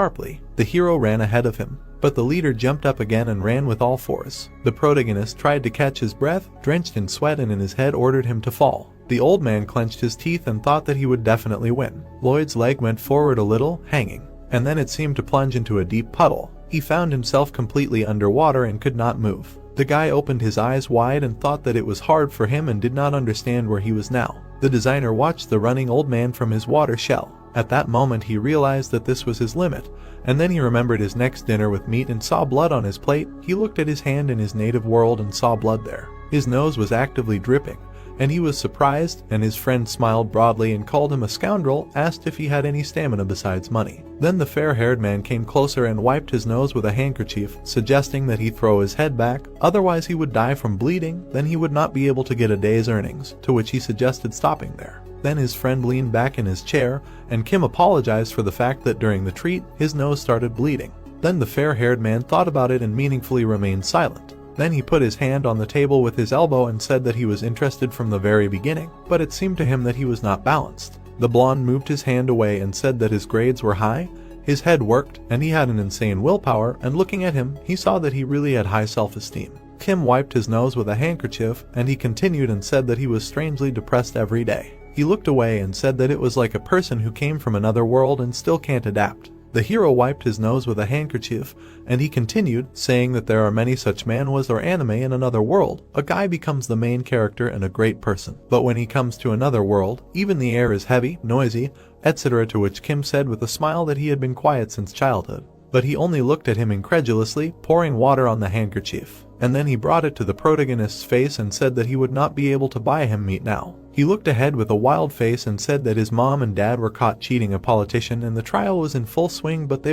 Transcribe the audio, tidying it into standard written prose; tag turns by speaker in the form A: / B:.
A: Sharply, the hero ran ahead of him, but the leader jumped up again and ran with all force. The protagonist tried to catch his breath, drenched in sweat, and in his head ordered him to fall. The old man clenched his teeth and thought that he would definitely win. Lloyd's leg went forward a little, hanging, and then it seemed to plunge into a deep puddle. He found himself completely underwater and could not move. The guy opened his eyes wide and thought that it was hard for him and did not understand where he was now. The designer watched the running old man from his water shell. At that moment he realized that this was his limit, and then he remembered his next dinner with meat and saw blood on his plate. He looked at his hand in his native world and saw blood there. His nose was actively dripping, and he was surprised, and his friend smiled broadly and called him a scoundrel, asked if he had any stamina besides money. Then the fair-haired man came closer and wiped his nose with a handkerchief, suggesting that he throw his head back, otherwise he would die from bleeding, then he would not be able to get a day's earnings, to which he suggested stopping there. Then his friend leaned back in his chair, and Kim apologized for the fact that during the treat, his nose started bleeding. Then the fair-haired man thought about it and meaningfully remained silent. Then he put his hand on the table with his elbow and said that he was interested from the very beginning, but it seemed to him that he was not balanced. The blonde moved his hand away and said that his grades were high, his head worked, and he had an insane willpower, and looking at him, he saw that he really had high self-esteem. Kim wiped his nose with a handkerchief, and he continued and said that he was strangely depressed every day. He looked away and said that it was like a person who came from another world and still can't adapt. The hero wiped his nose with a handkerchief, and he continued, saying that there are many such manhwas or anime in another world. A guy becomes the main character and a great person. But when he comes to another world, even the air is heavy, noisy, etc., to which Kim said with a smile that he had been quiet since childhood. But he only looked at him incredulously, pouring water on the handkerchief. And then he brought it to the protagonist's face and said that he would not be able to buy him meat now. He looked ahead with a wild face and said that his mom and dad were caught cheating a politician and the trial was in full swing, but they